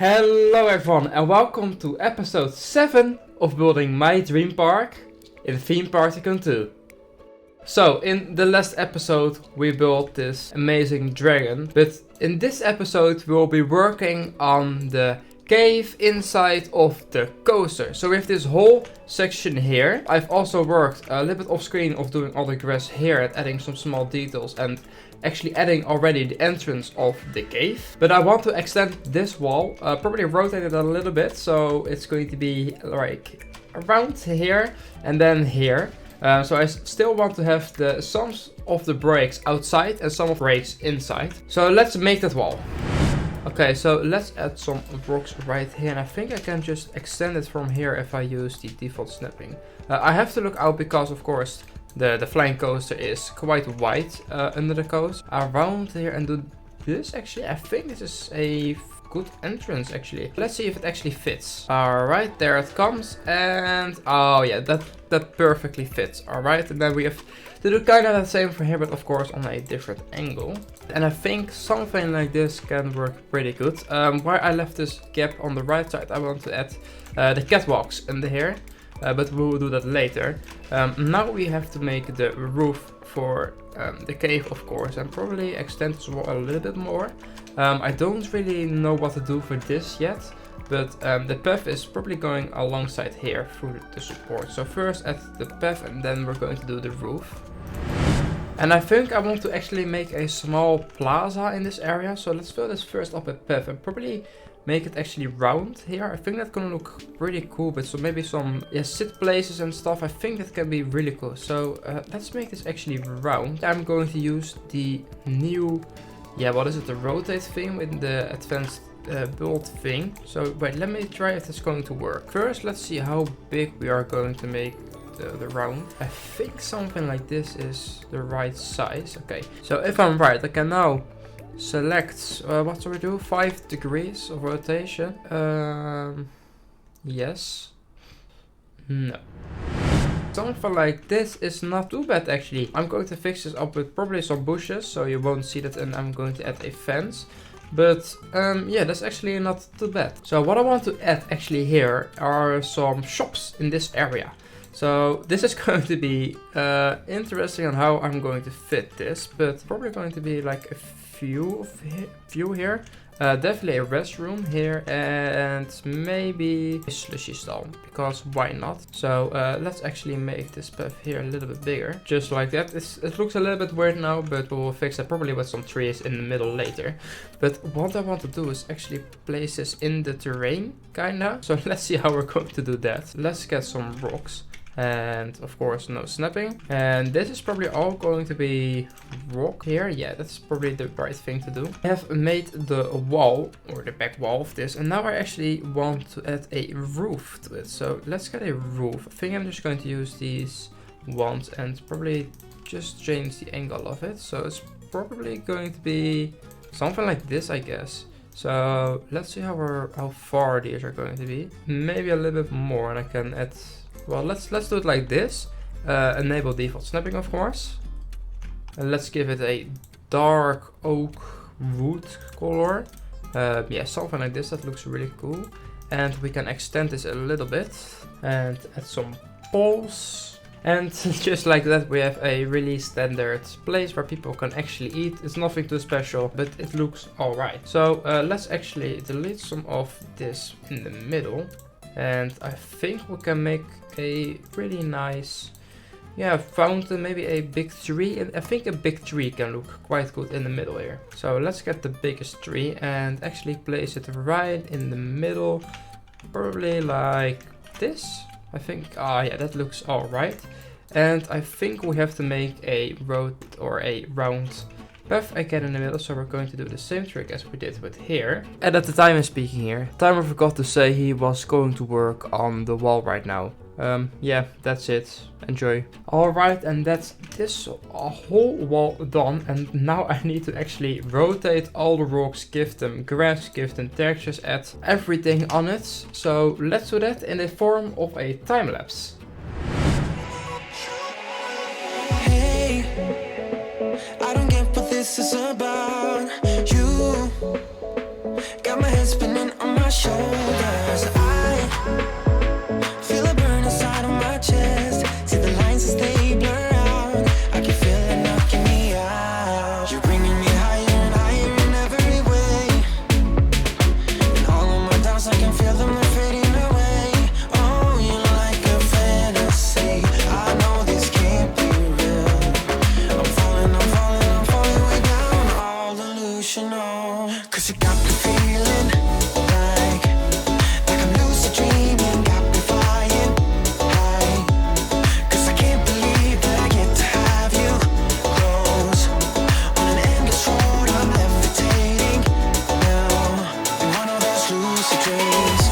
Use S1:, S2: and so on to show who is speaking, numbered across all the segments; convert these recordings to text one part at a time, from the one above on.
S1: Hello everyone and welcome to episode 7 of building my dream park in theme park Tycoon 2. So in the last episode we built this amazing dragon, but in this episode we will be working on the cave inside of the coaster. So we have this whole section here. I've also worked a little bit off screen of doing all the grass here and adding some small details and actually adding already the entrance of the cave. But I want to extend this wall, probably rotate it a little bit, so it's going to be like around here and then here. So I still want to have some of the breaks outside and some of the breaks inside. So let's make that wall. Okay, so let's add some rocks right here, and I think I can just extend it from here if I use the default snapping. I have to look out because of course the flying coaster is quite wide under the coast. Around here and do this actually, I think this is a good entrance actually. Let's see if it actually fits. Alright, there it comes, and oh yeah, that perfectly fits. Alright, and then we have to do kind of the same for here, but of course on a different angle. And I think something like this can work pretty good. Where I left this gap on the right side, I want to add the catwalks under here. But we will do that later. Now we have to make the roof for the cave, of course, and probably extend this wall a little bit more. I don't really know what to do for this yet, but the path is probably going alongside here through the support. So first add the path and then we're going to do the roof. And I think I want to actually make a small plaza in this area. So let's fill this first up with path and probably make it actually round here. I think that's gonna look pretty cool, but so maybe some sit places and stuff. I think that can be really cool. So let's make this actually round. I'm going to use the new, what is it, the rotate thing with the advanced build thing. So wait, let me try if it's going to work. First, let's see how big we are going to make the round. I think something like this is the right size. Okay, so if I'm right, I can now select, what do we do? 5 degrees of rotation. Yes. No. Something like this is not too bad actually. I'm going to fix this up with probably some bushes so you won't see that, and I'm going to add a fence. But that's actually not too bad. So what I want to add actually here are some shops in this area. So this is going to be interesting on how I'm going to fit this, but probably going to be like a few here. Definitely a restroom here and maybe a slushy stall, because why not? So let's actually make this path here a little bit bigger, just like that. It looks a little bit weird now, but we will fix it probably with some trees in the middle later. But what I want to do is actually place this in the terrain, kinda. So let's see how we're going to do that. Let's get some rocks. And of course no snapping, and this is probably all going to be rock here. Yeah, that's probably the right thing to do. I have made the wall or the back wall of this, and now I actually want to add a roof to it. So let's get a roof. I think I'm just going to use these ones and probably just change the angle of it. So it's probably going to be something like this, I guess. So let's see how far these are going to be. Maybe a little bit more, and I can add. Well, let's do it like this. Enable default snapping, of course. And let's give it a dark oak wood color. Something like this. That looks really cool. And we can extend this a little bit and add some poles. And just like that, we have a really standard place where people can actually eat. It's nothing too special, but it looks alright. So let's actually delete some of this in the middle. And I think we can make a really nice fountain, maybe a big tree. And I think a big tree can look quite good in the middle here. So let's get the biggest tree and actually place it right in the middle, probably like this. I think, that looks alright. And I think we have to make a road or a round path again in the middle, so we're going to do the same trick as we did with here. And at the time I'm speaking here, timer forgot to say he was going to work on the wall right now. That's it. Enjoy. Alright, and that's this whole wall done, and now I need to actually rotate all the rocks, give them grass, give them textures, add everything on it. So let's do that in the form of a time lapse.
S2: Hey, I don't get what this is about. You got my head spinning on my lucid dreams.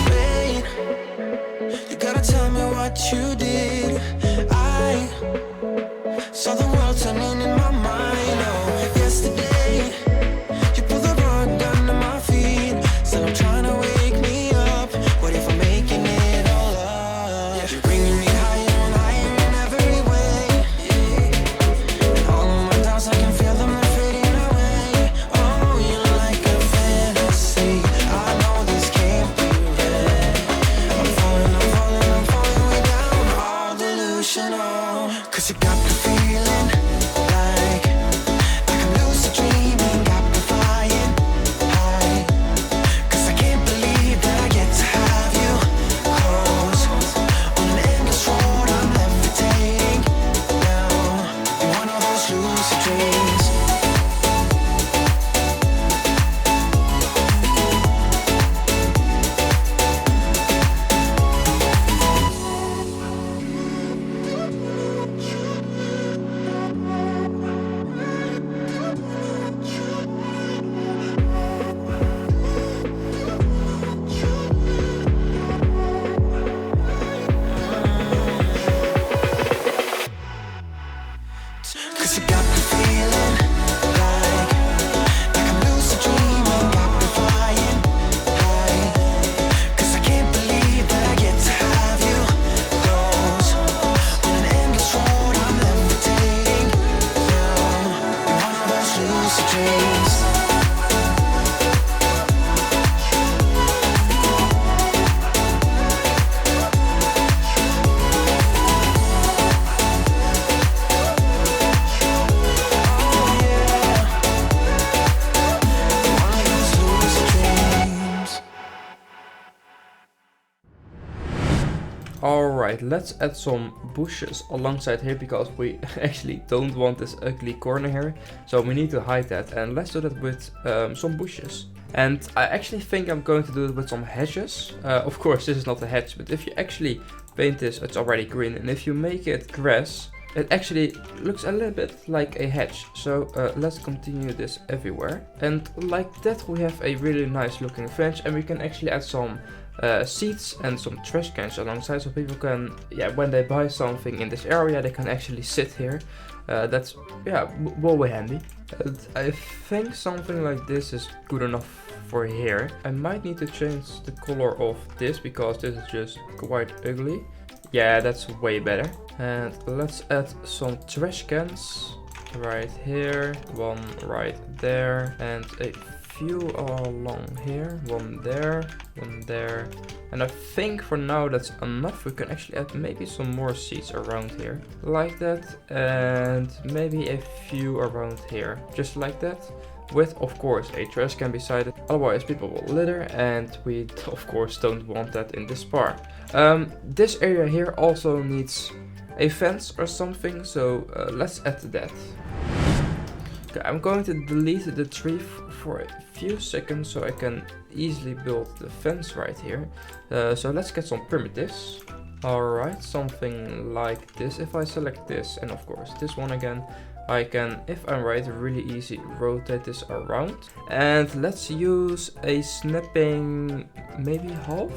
S2: Wait, you gotta tell me what you did. I saw the world turning in my mind. Oh, yesterday you pulled the rug under my feet. Said I'm trying to wake me up. What if I'm making it all up? Yeah. You're bringing me higher and higher in every way. Yeah. And all of my doubts, I can feel them, they're fading away. Oh, you're like a fantasy. I know this can't be real. I'm falling, I'm falling, I'm falling way down. All delusional. 'Cause you got the feeling like I'm lucid dreaming. Got me flying high. 'Cause I can't believe that I get to have you close. On an endless road, I'm levitating now. In one of those lucid dreams. Cause you got me feeling like I'm lucid dreaming, got me flying high. 'Cause I can't believe that I get to have you close. On an endless road, I'm levitating now. In one of those lucid dreams.
S1: Alright, let's add some bushes alongside here because we actually don't want this ugly corner here. So we need to hide that, and let's do that with some bushes. And I actually think I'm going to do it with some hedges. Of course, this is not a hedge, but if you actually paint this, it's already green. And if you make it grass, it actually looks a little bit like a hedge. So let's continue this everywhere. And like that, we have a really nice looking fence, and we can actually add some seats and some trash cans alongside, so people can, yeah, when they buy something in this area, they can actually sit here. That's, yeah, will be handy. I think something like this is good enough for here. I might need to change the color of this because this is just quite ugly. Yeah, that's way better. And let's add some trash cans right here, one right there, and a few along here, one there, and I think for now that's enough. We can actually add maybe some more seats around here like that, and maybe a few around here just like that, with of course a trash can beside it, otherwise people will litter, and we of course don't want that in this park. This area here also needs a fence or something, so let's add that. Okay, I'm going to delete the tree for a few seconds so I can easily build the fence right here. So let's get some primitives. Alright, something like this. If I select this, and of course this one again, I can, if I'm right, really easy rotate this around. And let's use a snapping, maybe half?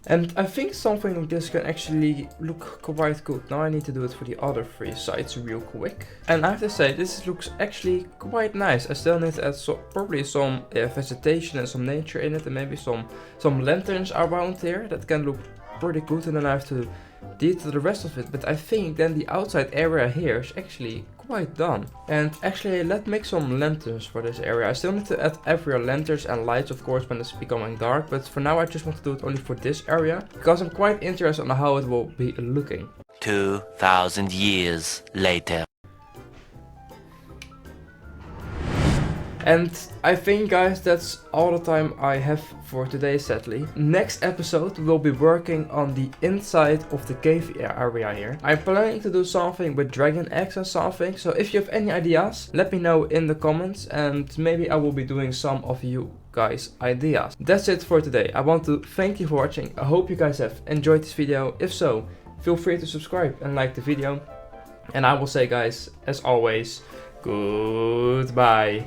S1: And I think something like this can actually look quite good. Now I need to do it for the other three sides real quick. And I have to say, this looks actually quite nice. I still need to add probably some vegetation and some nature in it, and maybe some lanterns around here. That can look pretty good, and then I have to detail the rest of it. But I think then the outside area here is actually quite done. And actually, let's make some lanterns for this area. I still need to add every lanterns and lights, of course, when it's becoming dark. But for now, I just want to do it only for this area, because I'm quite interested on how it will be looking.
S3: 2,000 years later.
S1: And I think, guys, that's all the time I have for today, sadly. Next episode we'll be working on the inside of the cave area here. I'm planning to do something with dragon eggs and something, so if you have any ideas, let me know in the comments and maybe I will be doing some of you guys' ideas. That's it for today. I want to thank you for watching. I hope you guys have enjoyed this video. If so, feel free to subscribe and like the video. And I will say, guys, as always, goodbye.